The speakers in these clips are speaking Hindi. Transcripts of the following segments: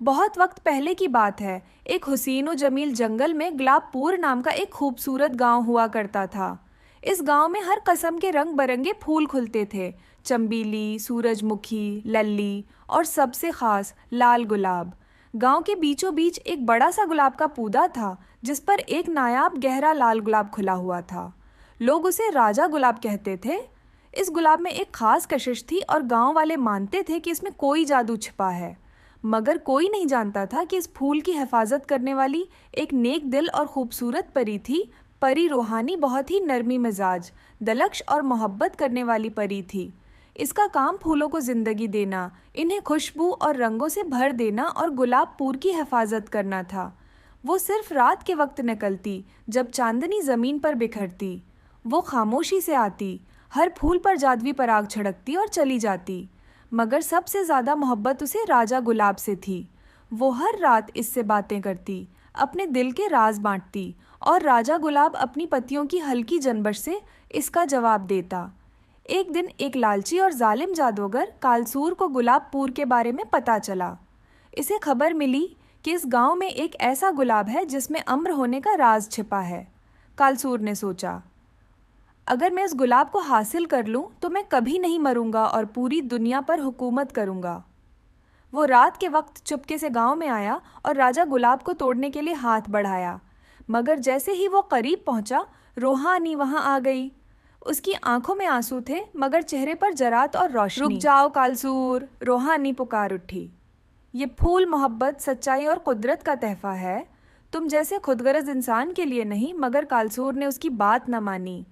बहुत वक्त पहले की बात है। एक हुसीन व जमील जंगल में गुलाबपुर नाम का एक खूबसूरत गांव हुआ करता था। इस गांव में हर किस्म के रंग बरंगे फूल खुलते थे। चंबीली, सूरजमुखी, लल्ली और सबसे खास लाल गुलाब। गांव के बीचों बीच एक बड़ा सा गुलाब का पौधा था जिस पर एक नायाब गहरा लाल गुलाब खुला हुआ था। लोग उसे राजा गुलाब कहते थे। इस गुलाब में एक खास कशिश थी और गांव वाले मानते थे कि इसमें कोई जादू छिपा है। मगर कोई नहीं जानता था कि इस फूल की हिफाजत करने वाली एक नेक दिल और खूबसूरत परी थी। परी रूहानी बहुत ही नरमी मिजाज, दलक्ष और मोहब्बत करने वाली परी थी। इसका काम फूलों को जिंदगी देना, इन्हें खुशबू और रंगों से भर देना और गुलाबपुर की हिफाजत करना था। वो सिर्फ रात के वक्त निकलती जब चांदनी जमीन पर बिखरती। वो खामोशी से आती, हर फूल पर जादुई पराग छिड़कती और चली जाती। मगर सबसे ज़्यादा मोहब्बत उसे राजा गुलाब से थी। वो हर रात इससे बातें करती, अपने दिल के राज बांटती और राजा गुलाब अपनी पत्तियों की हल्की जनबश से इसका जवाब देता। एक दिन एक लालची और जालिम जादूगर कालसूर को गुलाबपुर के बारे में पता चला। इसे खबर मिली कि इस गांव में एक ऐसा गुलाब है जिसमें अम्र होने का राज छिपा है। कालसूर ने सोचा, अगर मैं इस गुलाब को हासिल कर लूं तो मैं कभी नहीं मरूंगा और पूरी दुनिया पर हुकूमत करूंगा। वो रात के वक्त चुपके से गांव में आया और राजा गुलाब को तोड़ने के लिए हाथ बढ़ाया। मगर जैसे ही वो करीब पहुंचा, रूहानी वहां आ गई। उसकी आंखों में आंसू थे मगर चेहरे पर जरात और रोशनी। रुक जाओ कालसूर, रूहानी पुकार उठी। ये फूल मोहब्बत, सच्चाई और कुदरत का तहफा है। तुम जैसे खुदगर्ज इंसान के लिए नहीं। मगर कालसूर ने उसकी बात न मानी।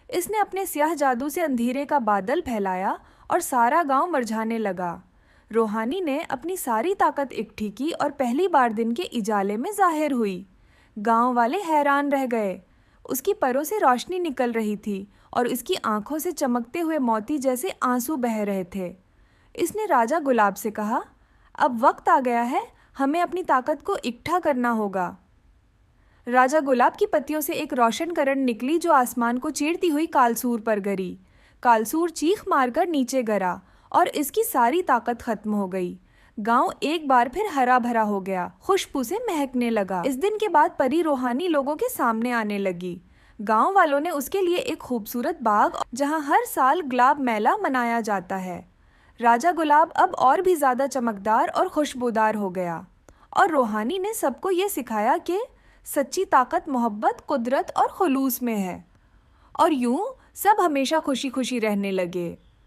इसने अपने स्याह जादू से अंधेरे का बादल फैलाया और सारा गांव मरझाने लगा। रूहानी ने अपनी सारी ताकत इकट्ठी की और पहली बार दिन के इजाले में जाहिर हुई। गांव वाले हैरान रह गए। उसकी परों से रोशनी निकल रही थी और इसकी आंखों से चमकते हुए मोती जैसे आंसू बह रहे थे। इसने राजा गुलाब से कहा, अब वक्त आ गया है, हमें अपनी ताकत को इकट्ठा करना होगा। राजा गुलाब की पत्तियों से एक रोशन किरण निकली जो आसमान को चीरती हुई कालसूर पर गिरी। कालसूर चीख मारकर नीचे गिरा और इसकी सारी ताकत खत्म हो गई। गांव एक बार फिर हरा भरा हो गया, खुशबू से महकने लगा। इस दिन के बाद परी रूहानी लोगों के सामने आने लगी। गांव वालों ने उसके लिए एक खूबसूरत बाग, जहां हर साल गुलाब मेला मनाया जाता है। राजा गुलाब अब और भी ज्यादा चमकदार और खुशबूदार हो गया और रूहानी ने सबको ये सिखाया कि सच्ची ताकत मोहब्बत, कुदरत और खुलूस में है। और यूं सब हमेशा खुशी खुशी रहने लगे।